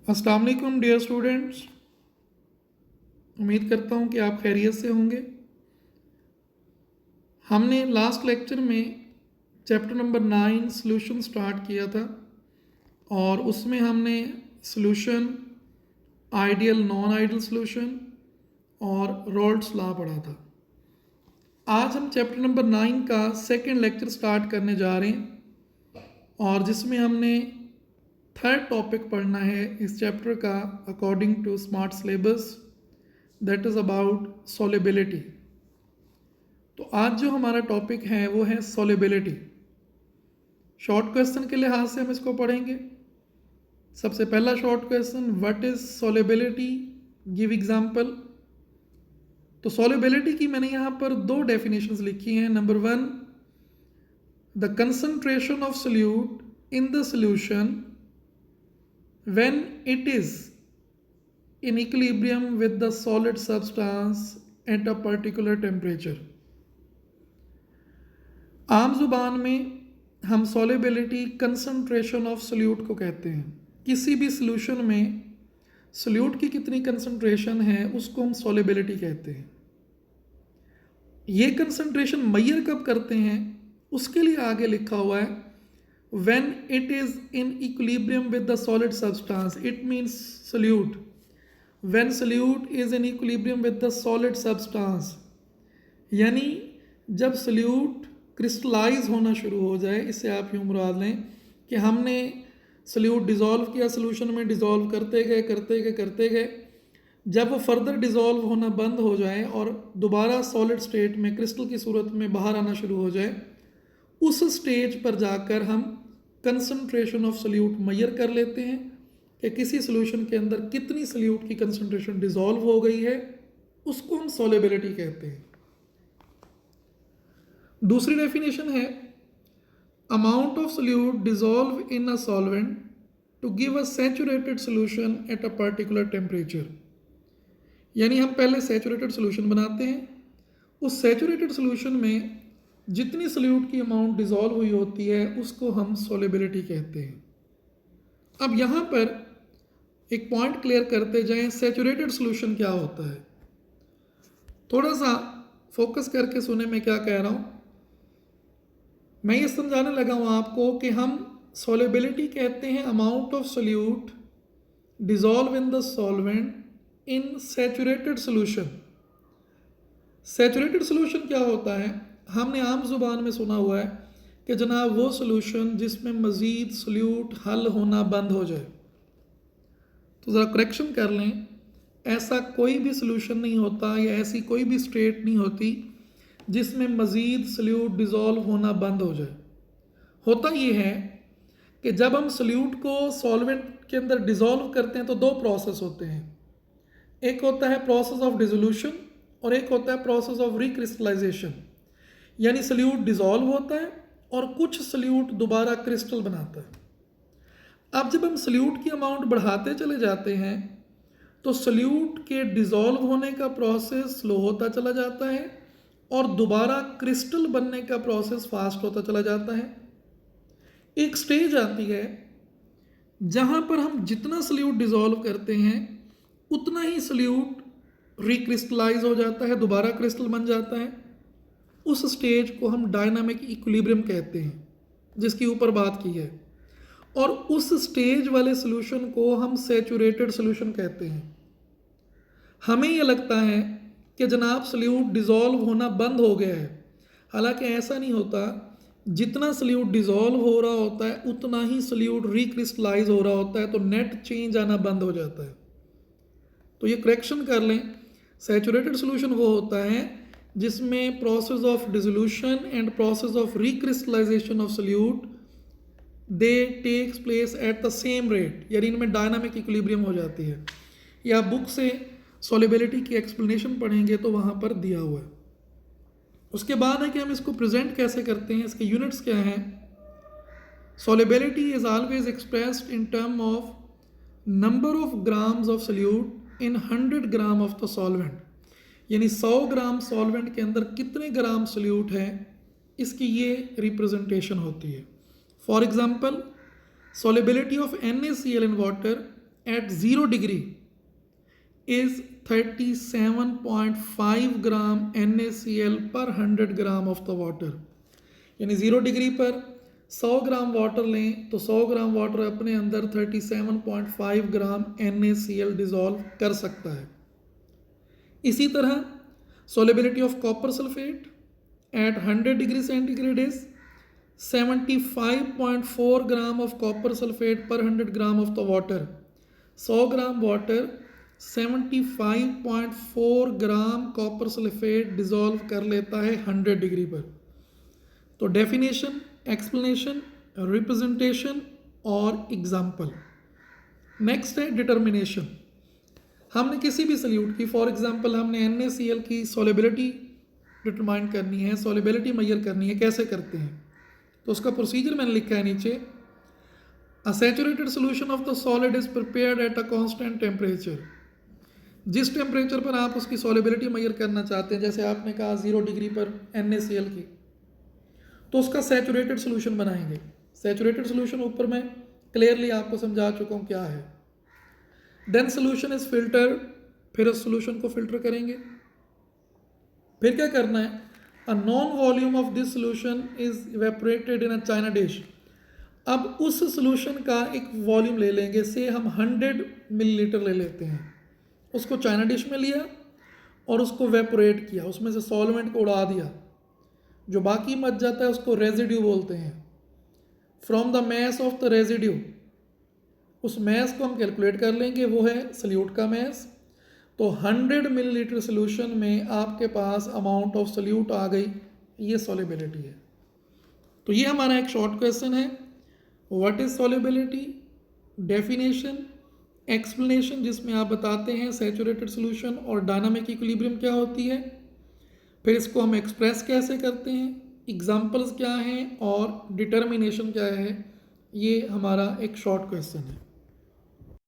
अस्सलाम वालेकुम dear students. उम्मीद करता हूँ कि आप खैरियत से होंगे। हमने लास्ट लेक्चर में चैप्टर नंबर 9 सॉल्यूशन स्टार्ट किया था और उसमें हमने solution, ideal, non ideal solution और रोल्स लॉ पढ़ा था। आज हम चैप्टर नंबर 9 का सेकंड लेक्चर स्टार्ट करने जा रहे हैं और जिसमें हमने थर्ड टॉपिक पढ़ना है इस चैप्टर का according to smart syllabus, that is about solubility. तो आज जो हमारा टॉपिक है वो है सॉल्युबिलिटी। शॉर्ट क्वेश्चन के लिहाज से हम इसको पढ़ेंगे। सबसे पहला short question, what is solubility, give example. तो सॉल्युबिलिटी की मैंने यहाँ पर दो डेफिनेशंस लिखी हैं। Number 1, the concentration of solute in the solution when it is in equilibrium with the solid substance at a particular temperature। आम जुबान में हम सॉल्युबिलिटी कंसंट्रेशन ऑफ सोल्यूट को कहते हैं। किसी भी सोल्यूशन में सोल्यूट की कितनी कंसंट्रेशन है उसको हम सॉल्युबिलिटी कहते हैं। ये कंसंट्रेशन मेजर कब करते हैं उसके लिए आगे लिखा हुआ है when it is in equilibrium with the solid substance. It means solute when solute is in equilibrium with the solid substance, यानी जब सोल्यूट क्रिस्टलाइज होना शुरू हो जाए। इससे आप यूँ मुराद लें कि हमने सोल्यूट डिज़ोल्व किया, सोल्यूशन में डिज़ोल्व करते गए, जब वो फर्दर डिज़ोल्व होना बंद हो जाए और दोबारा सॉलिड स्टेट में क्रिस्टल की सूरत में बाहर आना शुरू हो जाए, उस स्टेज पर जाकर हम कंसंट्रेशन ऑफ सोल्यूट मेजर कर लेते हैं कि किसी सोल्यूशन के अंदर कितनी सोल्यूट की कंसंट्रेशन डिसॉल्व हो गई है, उसको हम सॉल्युबिलिटी कहते हैं। दूसरी डेफिनेशन है amount of solute dissolve in a solvent to give a saturated solution at a particular temperature. यानी हम पहले सैचुरेटेड सोल्यूशन बनाते हैं, उस सैचुरेटेड सोल्यूशन में जितनी सोल्यूट की अमाउंट डिसॉल्व हुई होती है उसको हम सॉल्युबिलिटी कहते हैं। अब यहाँ पर एक पॉइंट क्लियर करते जाएं, सैचुरेटेड सॉल्यूशन क्या होता है। थोड़ा सा फोकस करके सुने मैं क्या कह रहा हूँ। मैं ये समझाने लगा हूँ आपको कि हम सॉल्युबिलिटी कहते हैं amount of solute dissolve in the solvent in saturated solution. Saturated solution क्या होता है, हमने आम जुबान में सुना हुआ है कि जनाब वो सॉल्यूशन जिसमें मज़ीद सोल्यूट हल होना बंद हो जाए। तो ज़रा करेक्शन कर लें, ऐसा कोई भी सोल्यूशन नहीं होता या ऐसी कोई भी स्टेट नहीं होती जिसमें मज़ीद सोल्यूट डिज़ोल्व होना बंद हो जाए। होता ये है कि जब हम सोल्यूट को सॉल्वेंट के अंदर डिज़ोल्व करते हैं तो दो प्रोसेस होते हैं। एक होता है प्रोसेस ऑफ डिसोल्यूशन और एक होता है प्रोसेस ऑफ रिक्रिस्टलाइजेशन। यानी सोल्यूट डिज़ोल्व होता है और कुछ सोल्यूट दोबारा क्रिस्टल बनाता है। अब जब हम सोल्यूट की अमाउंट बढ़ाते चले जाते हैं तो सोल्यूट के डिसॉल्व होने का प्रोसेस स्लो होता चला जाता है और दोबारा क्रिस्टल बनने का प्रोसेस फास्ट होता चला जाता है। एक स्टेज आती है जहाँ पर हम जितना सोल्यूट डिसॉल्व करते हैं उतना ही सोल्यूट रिक्रिस्टलाइज हो जाता है, दोबारा क्रिस्टल बन जाता है। उस स्टेज को हम डायनामिक इक्विलिब्रियम कहते हैं, जिसकी ऊपर बात की है। और उस स्टेज वाले सोल्यूशन को हम सैचुरेटेड सोल्यूशन कहते हैं। हमें यह लगता है कि जनाब सोल्यूट डिसॉल्व होना बंद हो गया है, हालांकि ऐसा नहीं होता। जितना सोल्यूट डिसॉल्व हो रहा होता है उतना ही सोल्यूट रिक्रिस्टलाइज हो रहा होता है, तो नेट चेंज आना बंद हो जाता है। तो ये करेक्शन कर लें, सैचुरेटेड सोल्यूशन वो होता है जिसमें process of dissolution and process of recrystallization of solute they take place at the same rate, यानी इनमें डायनामिक इक्विलिब्रियम हो जाती है। या बुक से सॉल्युबिलिटी की एक्सप्लेनेशन पढ़ेंगे तो वहाँ पर दिया हुआ है। उसके बाद है कि हम इसको प्रेजेंट कैसे करते हैं, इसके यूनिट्स क्या हैं। Solubility is always expressed in term of number of grams of solute in 100 gram of the solvent. यानी 100 ग्राम सॉल्वेंट के अंदर कितने ग्राम सोल्यूट है, इसकी ये रिप्रेजेंटेशन होती है। For example, solubility of NaCl in water at 0 degree is 37.5 gram NaCl per 100 gram of the water. यानी 0 डिग्री पर 100 ग्राम वाटर लें तो 100 ग्राम वाटर अपने अंदर 37.5 ग्राम NaCl डिजॉल्व कर सकता है। इसी तरह solubility of copper sulfate at 100 degree centigrade is 75.4 gram of copper sulfate per 100 gram of the water। 100 gram water 75.4 gram copper sulphate dissolve कर लेता है 100 डिग्री पर। तो डेफिनेशन, एक्सप्लेनेशन, रिप्रेजेंटेशन और एग्जाम्पल। नेक्स्ट है डिटर्मिनेशन। हमने किसी भी सल्यूट की, फॉर एग्जांपल हमने NaCl की सॉलिबिलिटी डिटरमाइन करनी है, सॉलिबिलिटी मेजर करनी है, कैसे करते हैं? तो उसका प्रोसीजर मैंने लिखा है नीचे। A saturated solution of the solid is prepared at a constant temperature। जिस टेम्परेचर पर आप उसकी सॉलिबिलिटी मेजर करना चाहते हैं, जैसे आपने कहा 0 डिग्री पर NaCl की, तो उसका सैचुरेटेड सोल्यूशन बनाएंगे। सैचुरेटेड सोल्यूशन ऊपर मैं क्लियरली आपको समझा चुका हूँ क्या है। देन सोल्यूशन इज फिल्टर्ड, फिर उस सोल्यूशन को फिल्टर करेंगे। फिर क्या करना है? A non volume of this solution is evaporated in a China dish. अब उस सोल्यूशन का एक वॉल्यूम ले लेंगे, से हम 100 मिलीलीटर ले लेते हैं, उसको चाइना डिश में लिया और उसको वेपोरेट किया, उसमें से सॉल्वेंट को उड़ा दिया। जो बाकी बच जाता है उसको रेजिड्यू बोलते हैं। From the mass of the residue, उस मैस को हम कैलकुलेट कर लेंगे, वो है सल्यूट का मैस। तो 100 मिलीलीटर सोल्यूशन में आपके पास अमाउंट ऑफ सल्यूट आ गई, ये सॉलिबिलिटी है। तो ये हमारा एक शॉर्ट क्वेश्चन है। What is solubility, definition, explanation, जिसमें आप बताते हैं सैचुरेटेड सोल्यूशन और डायनामिक इक्विलिब्रियम क्या होती है, फिर इसको हम एक्सप्रेस कैसे करते हैं, एग्जाम्पल्स क्या हैं और डिटर्मिनेशन क्या है। ये हमारा एक शॉर्ट क्वेश्चन है।